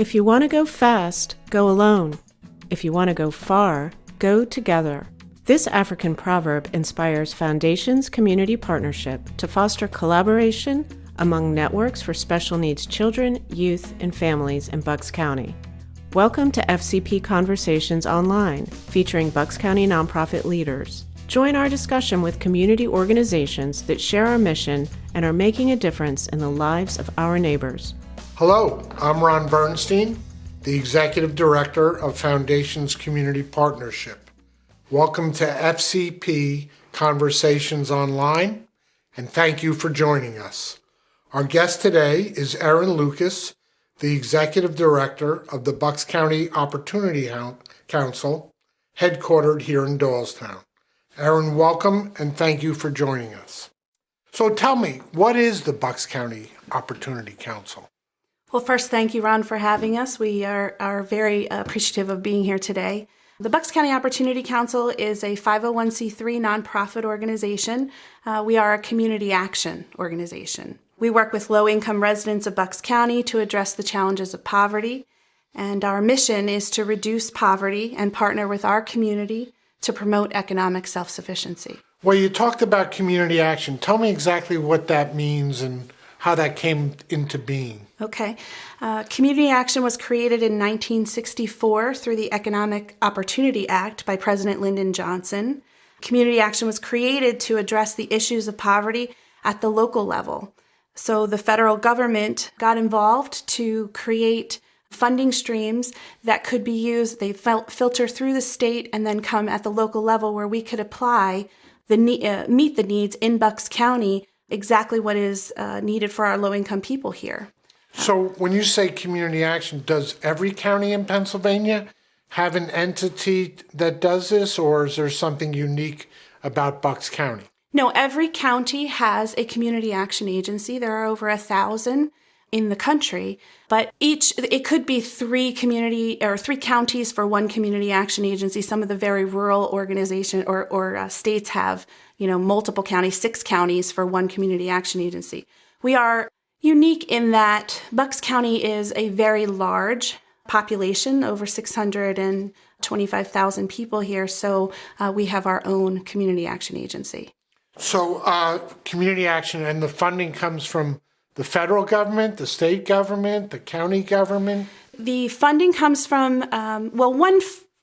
If you want to go fast, go alone. If you want to go far, go together. This African proverb inspires Foundation's community partnership to foster collaboration among networks for special needs children, youth, and families in Bucks County. Welcome to FCP Conversations Online, featuring Bucks County nonprofit leaders. Join our discussion with community organizations that share our mission and are making a difference in the lives of our neighbors. Hello, I'm Ron Bernstein, the Executive Director of Foundation's Community Partnership. Welcome to FCP Conversations Online, and thank you for joining us. Our guest today is Erin Lukoss, the Executive Director of the Bucks County Opportunity Council, headquartered here in Doylestown. Erin, welcome, and thank you for joining us. So tell me, what is the Bucks County Opportunity Council? Well, first, thank you, Ron, for having us. We are very appreciative of being here today. The Bucks County Opportunity Council is a 501c3 nonprofit organization. We are a community action organization. We work with low-income residents of Bucks County to address the challenges of poverty, and our mission is to reduce poverty and partner with our community to promote economic self-sufficiency. Well, you talked about community action. Tell me exactly what that means and how that came into being. Okay. Community action was created in 1964 through the Economic Opportunity Act by President Lyndon Johnson. Community action was created to address the issues of poverty at the local level. So the federal government got involved to create funding streams that could be used. They filter through the state and then come at the local level where we could apply meet the needs in Bucks County, exactly what is needed for our low-income people here. So when you say community action, does every county in Pennsylvania have an entity that does this, or is there something unique about Bucks County? No, every county has a community action agency. There are over 1,000 in the country, but it could be three counties for one community action agency. Some of the very rural organizations or states have, multiple counties, 6 counties for one community action agency. We are unique in that Bucks County is a very large population, over 625,000 people here, so we have our own community action agency. So community action and the funding comes from the federal government, the state government, the county government? The funding comes from, one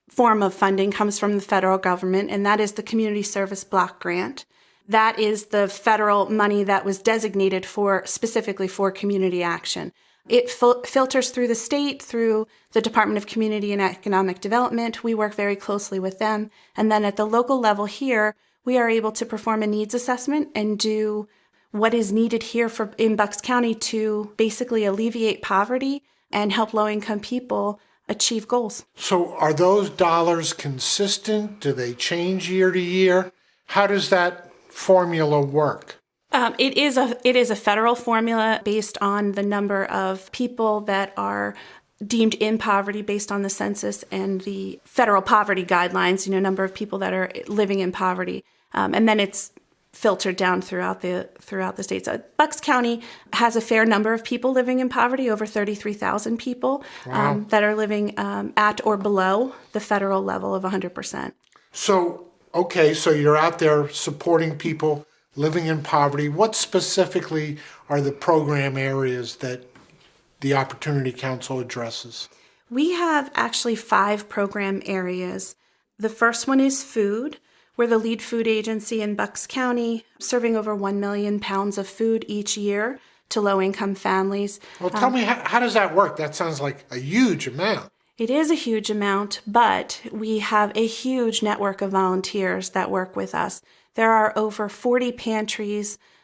form of funding comes from the federal government, and that is the Community Service Block Grant. That is the federal money that was designated specifically for community action. It filters through the state, through the Department of Community and Economic Development. We work very closely with them. And then at the local level here, we are able to perform a needs assessment and do what is needed here in Bucks County to basically alleviate poverty and help low-income people achieve goals. So are those dollars consistent? Do they change year to year? How does that formula work? It is a federal formula based on the number of people that are deemed in poverty based on the census and the federal poverty guidelines, number of people that are living in poverty. And then it's filtered down throughout the state. So Bucks County has a fair number of people living in poverty, over 33,000 people. Wow. That are living at or below the federal level of 100%. So you're out there supporting people living in poverty. What specifically are the program areas that the Opportunity Council addresses? We have actually 5 program areas. The first one is food. We're the lead food agency in Bucks County, serving over 1 million pounds of food each year to low-income families. Well, tell me, how does that work? That sounds like a huge amount. It is a huge amount, but we have a huge network of volunteers that work with us. There are over 40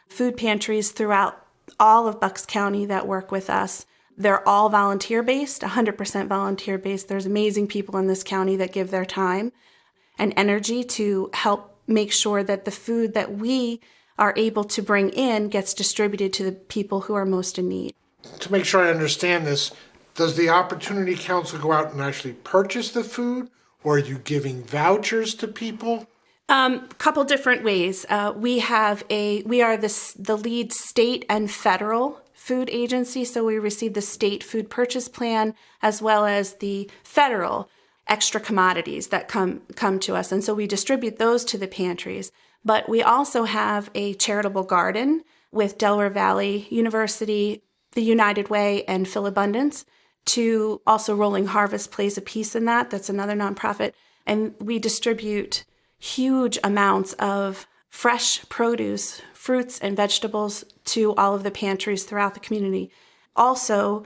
food pantries throughout all of Bucks County that work with us. They're all volunteer-based, 100% volunteer-based. There's amazing people in this county that give their time and energy to help make sure that the food that we are able to bring in gets distributed to the people who are most in need. To make sure I understand this, does the Opportunity Council go out and actually purchase the food, or are you giving vouchers to people? Couple different ways. We are the lead state and federal food agency, so we receive the state food purchase plan as well as the federal extra commodities that come to us. And so we distribute those to the pantries. But we also have a charitable garden with Delaware Valley University, the United Way, and Philabundance. To also Rolling Harvest plays a piece in that. That's another nonprofit. And we distribute huge amounts of fresh produce, fruits and vegetables to all of the pantries throughout the community. Also,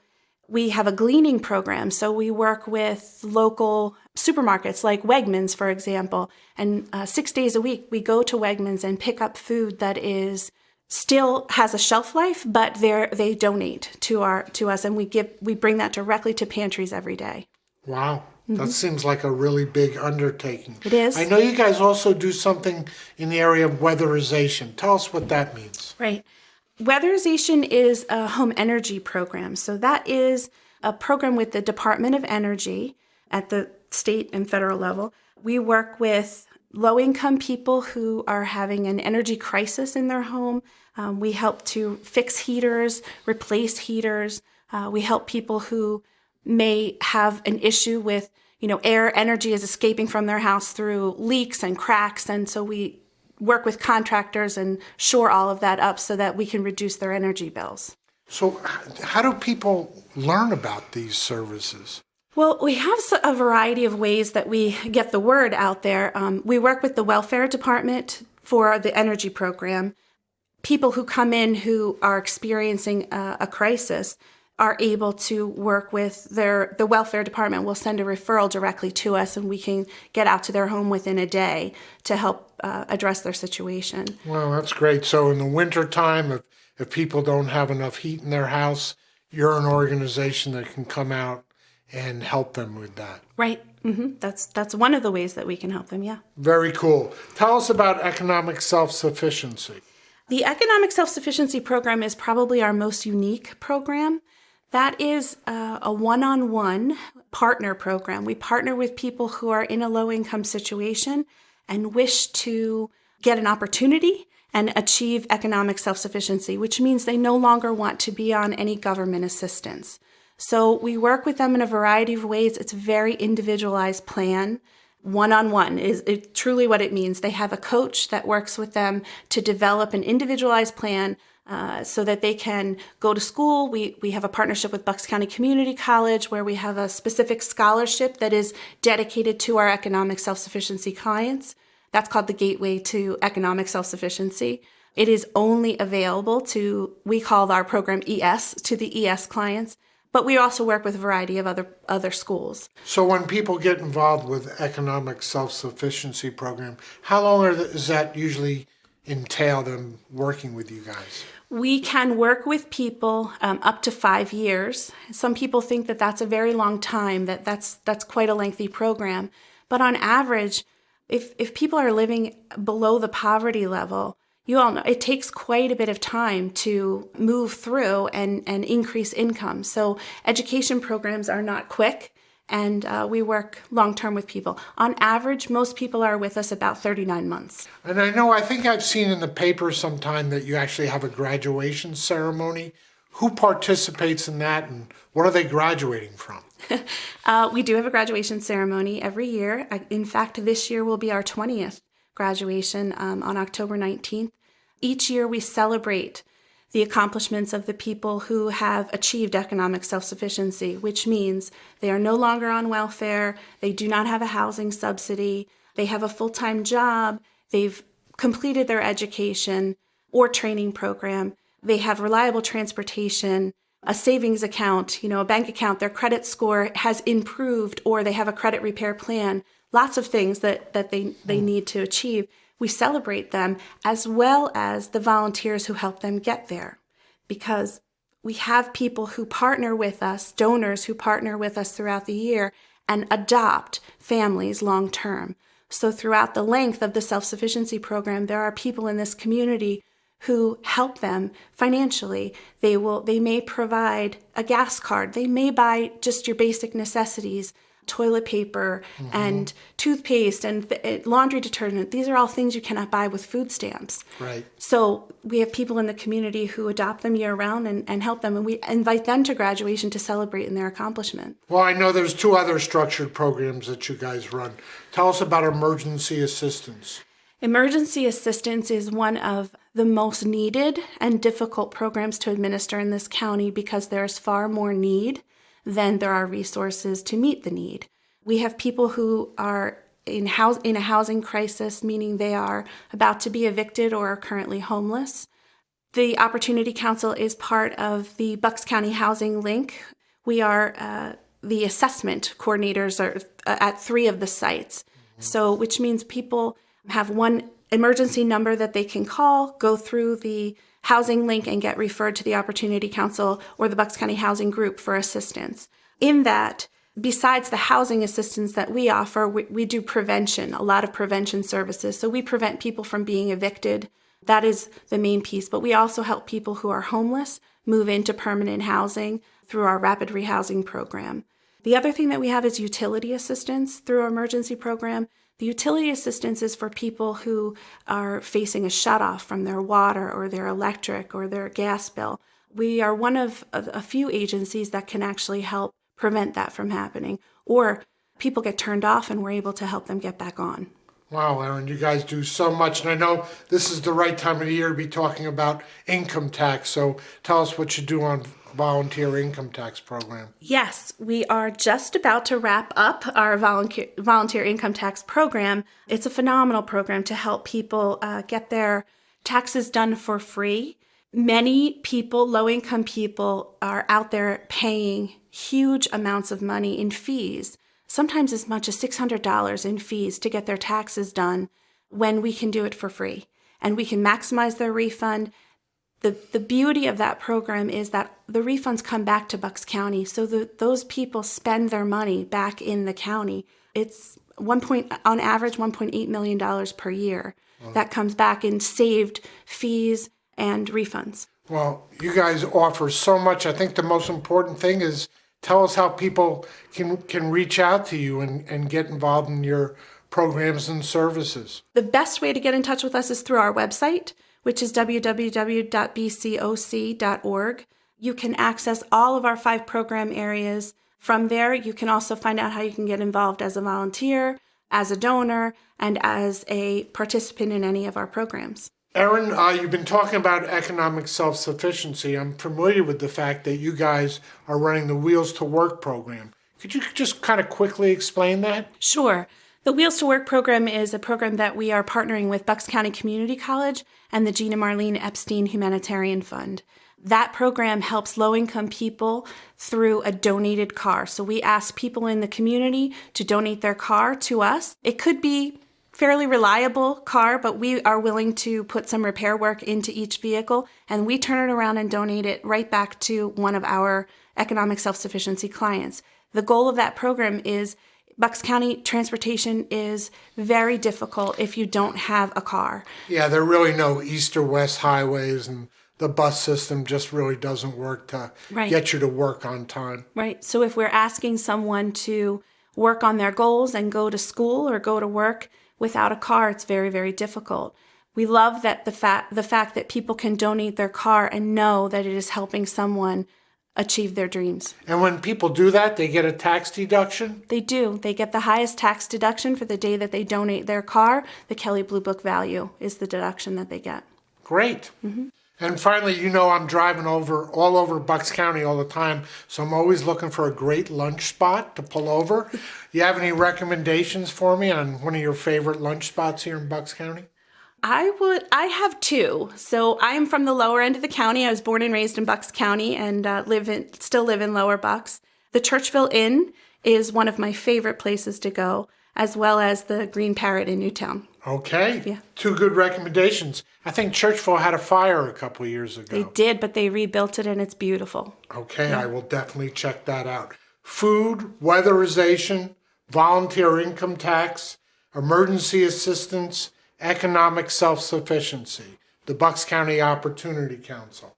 we have a gleaning program. So we work with local supermarkets like Wegmans, for example. And 6 days a week, we go to Wegmans and pick up food that is still has a shelf life, but they donate to us, and we bring that directly to pantries every day. Wow. That seems like a really big undertaking. It is. I know you guys also do something in the area of weatherization. Tell us what that means. Right. Weatherization is a home energy program. So that is a program with the Department of Energy at the state and federal level. We work with low-income people who are having an energy crisis in their home. We help to fix heaters, replace heaters. We help people who may have an issue with, air energy is escaping from their house through leaks and cracks. And so we work with contractors and shore all of that up so that we can reduce their energy bills. So how do people learn about these services? Well, we have a variety of ways that we get the word out there. We work with the welfare department for the energy program. People who come in who are experiencing a crisis are able to work with the welfare department. Will send a referral directly to us, and we can get out to their home within a day to help address their situation. Well, that's great. So in the wintertime, if people don't have enough heat in their house, you're an organization that can come out and help them with that. Right. Mm-hmm. That's one of the ways that we can help them, yeah. Very cool. Tell us about economic self-sufficiency. The Economic Self-Sufficiency program is probably our most unique program. That is a one-on-one partner program. We partner with people who are in a low-income situation and wish to get an opportunity and achieve economic self-sufficiency, which means they no longer want to be on any government assistance. So we work with them in a variety of ways. It's a very individualized plan. One-on-one is truly what it means. They have a coach that works with them to develop an individualized plan so that they can go to school. We have a partnership with Bucks County Community College where we have a specific scholarship that is dedicated to our economic self-sufficiency clients. That's called the Gateway to Economic Self-Sufficiency. It is only available we call our program ES, to the ES clients. But we also work with a variety of other schools. So when people get involved with economic self-sufficiency program, how long does that usually entail them working with you guys? We can work with people up to 5 years. Some people think that that's a very long time, that's quite a lengthy program. But on average, if people are living below the poverty level, you all know it takes quite a bit of time to move through and increase income. So education programs are not quick, and we work long-term with people. On average, most people are with us about 39 months. And I think I've seen in the paper sometime that you actually have a graduation ceremony. Who participates in that, and what are they graduating from? We do have a graduation ceremony every year. In fact, this year will be our 20th graduation on October 19th. Each year we celebrate the accomplishments of the people who have achieved economic self-sufficiency, which means they are no longer on welfare, they do not have a housing subsidy, they have a full-time job, they've completed their education or training program, they have reliable transportation, a savings account, a bank account, their credit score has improved, or they have a credit repair plan, lots of things that they need to achieve. We celebrate them as well as the volunteers who help them get there, because we have people who partner with us, donors who partner with us throughout the year and adopt families long term. So throughout the length of the self-sufficiency program, there are people in this community who help them financially. They may provide a gas card. They may buy just your basic necessities. toilet paper and toothpaste and laundry detergent. These are all things you cannot buy with food stamps. Right. So we have people in the community who adopt them year round and help them, and we invite them to graduation to celebrate in their accomplishment. Well, I know there's 2 other structured programs that you guys run. Tell us about emergency assistance. Emergency assistance is one of the most needed and difficult programs to administer in this county because there's far more need than there are resources to meet the need. We have people who are in a housing crisis, meaning they are about to be evicted or are currently homeless. The Opportunity Council is part of the Bucks County Housing Link. We are the assessment coordinators at 3 of the sites, so which means people have one emergency number that they can call, go through the housing link and get referred to the Opportunity Council or the Bucks County Housing Group for assistance. In that, besides the housing assistance that we offer, we do prevention, a lot of prevention services. So we prevent people from being evicted. That is the main piece. But we also help people who are homeless move into permanent housing through our rapid rehousing program. The other thing that we have is utility assistance through our emergency program. The utility assistance is for people who are facing a shutoff from their water or their electric or their gas bill. We are one of a few agencies that can actually help prevent that from happening. Or people get turned off and we're able to help them get back on. Wow, Erin, you guys do so much. And I know this is the right time of the year to be talking about income tax. So tell us what you do on volunteer income tax program. Yes, we are just about to wrap up our volunteer income tax program. It's a phenomenal program to help people get their taxes done for free. Many people, low-income people, are out there paying huge amounts of money in fees, sometimes as much as $600 in fees to get their taxes done when we can do it for free. And we can maximize their refund. The beauty of that program is that the refunds come back to Bucks County, so those people spend their money back in the county. It's on average $1.8 million per year that comes back in saved fees and refunds. Well, you guys offer so much. I think the most important thing is tell us how people can reach out to you and get involved in your programs and services. The best way to get in touch with us is through our website, which is www.bcoc.org. You can access all of our 5 program areas. From there, you can also find out how you can get involved as a volunteer, as a donor, and as a participant in any of our programs. Erin, you've been talking about economic self-sufficiency. I'm familiar with the fact that you guys are running the Wheels to Work program. Could you just kind of quickly explain that? Sure. The Wheels to Work program is a program that we are partnering with Bucks County Community College and the Gina Marlene Epstein Humanitarian Fund. That program helps low-income people through a donated car. So we ask people in the community to donate their car to us. It could be fairly reliable car, but we are willing to put some repair work into each vehicle, and we turn it around and donate it right back to one of our economic self-sufficiency clients. The goal of that program is Bucks County transportation is very difficult if you don't have a car. Yeah, there are really no east or west highways, and the bus system just really doesn't work to get you to work on time. Right. So if we're asking someone to work on their goals and go to school or go to work without a car, it's very, very difficult. We love that the fact that people can donate their car and know that it is helping someone achieve their dreams. And when people do that, they get a tax deduction? They do. They get the highest tax deduction for the day that they donate their car. The Kelley Blue Book value is the deduction that they get. Great. Mm-hmm. And finally, I'm driving all over Bucks County all the time, so I'm always looking for a great lunch spot to pull over. You have any recommendations for me on one of your favorite lunch spots here in Bucks County? I have 2. So I'm from the lower end of the county. I was born and raised in Bucks County and still live in Lower Bucks. The Churchville Inn is one of my favorite places to go, as well as the Green Parrot in Newtown. Okay. Yeah. 2 good recommendations. I think Churchville had a fire a couple of years ago. They did, but they rebuilt it and it's beautiful. Okay, yeah. I will definitely check that out. Food, weatherization, volunteer income tax, emergency assistance, economic self-sufficiency, the Bucks County Opportunity Council.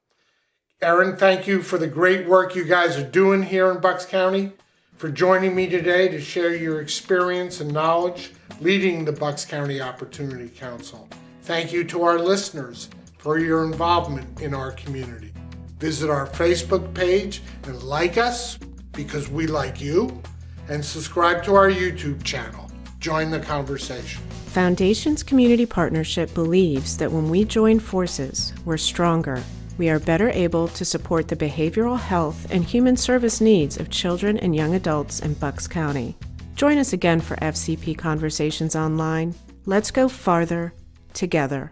Erin, thank you for the great work you guys are doing here in Bucks County. for joining me today to share your experience and knowledge leading the Bucks County Opportunity Council. Thank you to our listeners for your involvement in our community. Visit our Facebook page and like us because we like you, and subscribe to our YouTube channel. Join the conversation. Foundation's Community Partnership believes that when we join forces, we're stronger. We are better able to support the behavioral health and human service needs of children and young adults in Bucks County. Join us again for FCP Conversations Online. Let's go farther together.